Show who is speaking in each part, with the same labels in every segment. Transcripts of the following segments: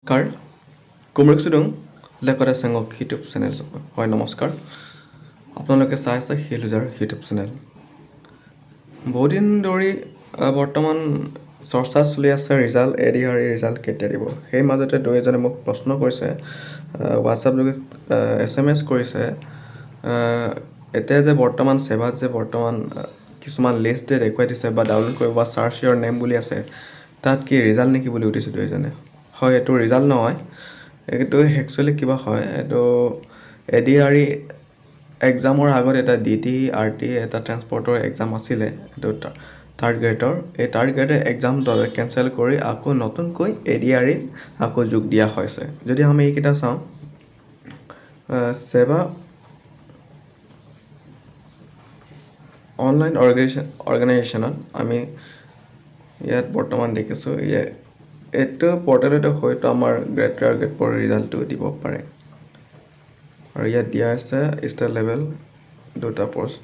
Speaker 1: কাৰ কুমৰক সুদং লেকৰে thank YouTube channel হয় নমস্কাৰ আপোনালোকে চাই আছে E-Lusar ইউটিউব চেনেল বহুত দিন ধৰি বৰ্তমান চৰ্চা চলি আছে ৰিজাল্ট ADRE ৰিজাল্ট কেতিয়া দিব সেই মাজতে দুইজনে মোক প্ৰশ্ন কৰিছে WhatsApp যোগে SMS কৰিছে এতিয়া যে বৰ্তমান সেৱাত যে বৰ্তমান কিছুমান লিষ্ট দেখুৱাই দিছে বা ডাউনলোড কৰিব বা সাৰ্চ ইউৰ নেম বুলি আছে তাত কি ৰিজাল্ট নেকি বুলি উঠিছে দুইজনে হয় এটো ৰিজাল্ট নহয় এটো একচুয়ালি কিবা হয় এটো ADRE এক্সামৰ আগত এটা DT RT এটা ট্ৰান্সপৰ্টৰ এক্সাম আছিল এটো থাৰ্ড গ্ৰেডৰ এই থাৰ্ড গ্ৰেডৰ এক্সাম কেনসেল কৰি আকৌ নতুনকৈ ADRE আকৌ যোগ দিয়া হৈছে যদি আমি এইকেইটা চাওঁ সেৱা অনলাইন অৰ্গানাইজেচনত আমি ইয়াত বৰ্তমান দেখিছো এটো পৰ্টেলতে হয়তো আমাৰ গ্ৰেড টাৰ্গেট ফৰ ৰিজাল্টটো দিব পাৰে আৰু ইয়াত দিয়া আছে ষ্টাৰ লেভেল দুটা পোষ্ট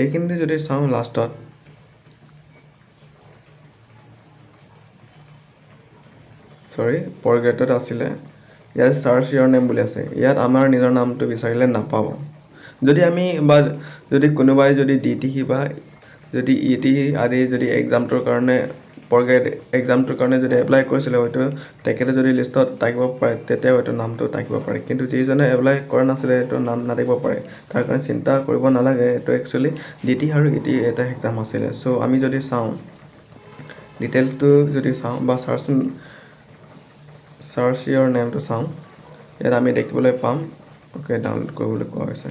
Speaker 1: এইখিনি যদি চাওঁ লাষ্টত সৰি ফৰ গ্ৰেডত আছিল ইয়াত সাৰ্চ ইউৰ নেম বুলি আছে ইয়াত আমাৰ নিজৰ নামটো বিচাৰিলে নাপাব যদি আমি বা যদি কোনোবাই যদি DT বা যদি ET আদি যদি এক্সামটোৰ কাৰণে ফৰগ্ৰেড এক্সামটোৰ কাৰণে যদি এপ্লাই কৰিছিল হয়তো তেখেতে যদি লিষ্টত থাকিব পাৰে তেতিয়া হয়তো নামটো থাকিব পাৰে কিন্তু যিজনে এপ্লাই কৰা নাছিল এটো নাম নাথাকিব পাৰে তাৰ কাৰণে চিন্তা কৰিব নালাগে এটো একচুয়ালি DT আৰু ET এটা এক্সাম আছিল সো আমি যদি চাওঁ ডিটেইলছটো যদি চাওঁ বা সাৰ্চ ইউৰ নেমটো চাওঁ ইয়াত আমি দেখিবলৈ পাম ওকে ডাউনলোড কৰিবলৈ কোৱা হৈছে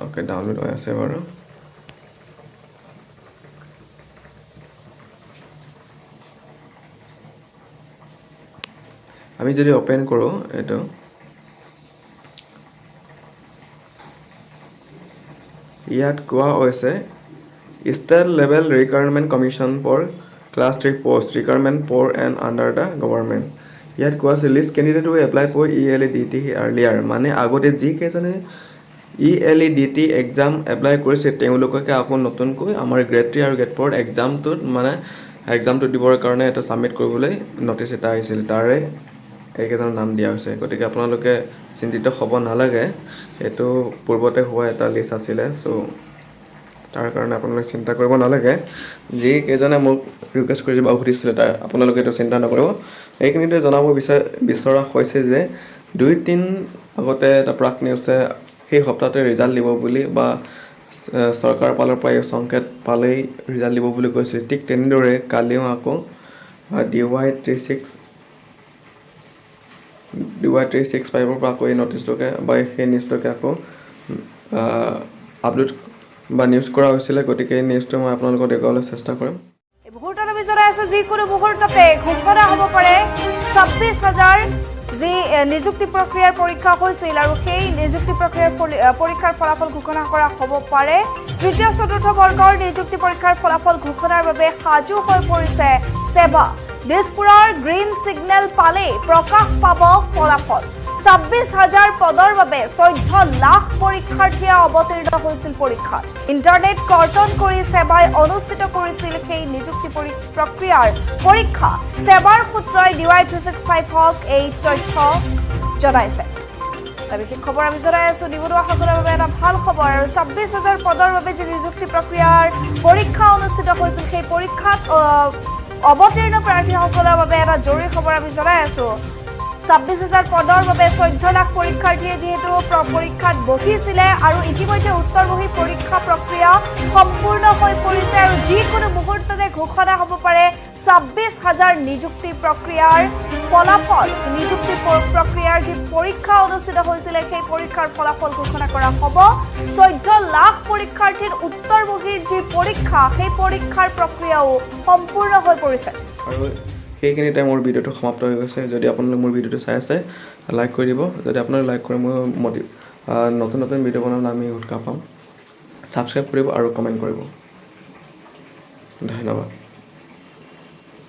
Speaker 1: ওকে ডাউনলোড হৈ আছে বাৰু আমি যদি ওপেন কৰো এটো ইয়াত কোৱা হৈছে state level recruitment commission for class 3 post recruitment for and under the government ইয়াত কোৱা আছে list candidate who apply for ELEDT earlier মানে আগতে যি কেজনে ELEDT এক্সাম এপ্লাই কৰিছে তেওঁলোককে আকৌ নতুনকৈ আমাৰ গ্ৰেড 3 আৰু গ্ৰেড 4 এক্সামটোত মানে এক্সামটো দিবৰ কাৰণে এটা সাবমিট কৰিবলৈ নটিচ এটা আহিছিল তাৰে এইকেইটাৰ নাম দিয়া হৈছে গতিকে আপোনালোকে চিন্তিত হ'ব নালাগে এটো পূৰ্বতে হোৱা এটা লিষ্ট আছিল সো তাৰ কাৰণে আপোনালোকে চিন্তা কৰিব নালাগে যি কেজনে মোক ৰিকুৱেষ্ট কৰিছে বা সুধিছিল তাৰ আপোনালোকে এটো চিন্তা নকৰিব এইখিনিতে জনাব বিচৰা হৈছে যে 2-3 আগতে এটা প্ৰাক নিউজে সেই সপ্তাহতে ৰিজাল্ট দিব বুলি বা সৰকাৰ পালৰ পৰা সংকেত পালেই ৰিজাল্ট দিব বুলি কৈছিল ঠিক তেনেদৰে কালিও আকৌ DY365 পৰা আকৌ এই নটিচটোকে বা সেই নিউজটোকে আকৌ আপলোড বা নিউজ কৰা হৈছিল গতিকে এই নিউজটো মই আপোনালোকক দেখাবলৈ চেষ্টা কৰিম
Speaker 2: এই মুহূৰ্তত আমি জনাই আছো যিকোনো মুহূৰ্ততে ঘোষণা হ'ব পাৰে 26000 যি নিযুক্তি প্ৰক্ৰিয়াৰ পৰীক্ষা হৈছিল আৰু সেই নিযুক্তি পৰীক্ষাৰ ফলাফল ঘোষণা কৰা হ'ব পাৰে তৃতীয় চতুৰ্থ বৰ্গৰ নিযুক্তি পৰীক্ষাৰ ফলাফল ঘোষণাৰ বাবে সাজু হৈ পৰিছে সেৱা দিছপুৰৰ গ্ৰীণ সিগনেল পালে প্ৰকাশ পাব ফলাফল 26000 পদৰ বাবে 14 লাখ পৰীক্ষাৰ্থীয়ে অৱতীৰ্ণ হৈছিল পৰীক্ষাত ইন্টাৰনেট কৰ্তন কৰি সেৱাই অনুষ্ঠিত কৰিছিল সেই নিযুক্তি প্ৰক্ৰিয়াৰ পৰীক্ষা সেৱাৰ সূত্ৰই DY365 হক এই তথ্য জনাইছে বিশেষ খবৰ আমি জনাই আছো নিবনুৱাসকলৰ বাবে এটা ভাল খবৰ আৰু 26000 পদৰ বাবে যে নিযুক্তি প্ৰক্ৰিয়াৰ পৰীক্ষা অনুষ্ঠিত হৈছিল সেই পৰীক্ষাত অৱতীৰ্ণ প্ৰাৰ্থীসকলৰ বাবে এটা জৰুৰী খবৰ আমি জনাই আছো 26000 পদৰ বাবে 14 লাখ পৰীক্ষাৰ্থীয়ে যেহেতু পৰীক্ষাত বহিছিল আৰু ইতিমধ্যে উত্তৰমুখী পৰীক্ষা প্ৰক্ৰিয়া সম্পূৰ্ণ হৈ পৰিছে আৰু যিকোনো মুহূৰ্ততে ঘোষণা হ'ব পাৰে 26000 নিযুক্তি প্ৰক্ৰিয়াৰ ফলাফল নিযুক্তি প্ৰক্ৰিয়াৰ যি পৰীক্ষা অনুষ্ঠিত হৈছিল সেই পৰীক্ষাৰ ফলাফল ঘোষণা কৰা হ'ব 14 লাখ পৰীক্ষাৰ্থীৰ উত্তৰমুখীৰ যি পৰীক্ষা সেই পৰীক্ষাৰ প্ৰক্ৰিয়াও সম্পূৰ্ণ হৈ পৰিছে
Speaker 1: আৰু সেইখিনিতে মোৰ ভিডিওটো সমাপ্ত হৈ গৈছে যদি আপোনালোকে মোৰ ভিডিওটো চাই আছে লাইক কৰি দিব যদি আপোনালোকে লাইক কৰে মই নতুন নতুন ভিডিও বনাবলৈ আমি উৎসাহ পাম সাবস্ক্ৰাইব কৰিব আৰু কমেন্ট কৰিব ধন্যবাদ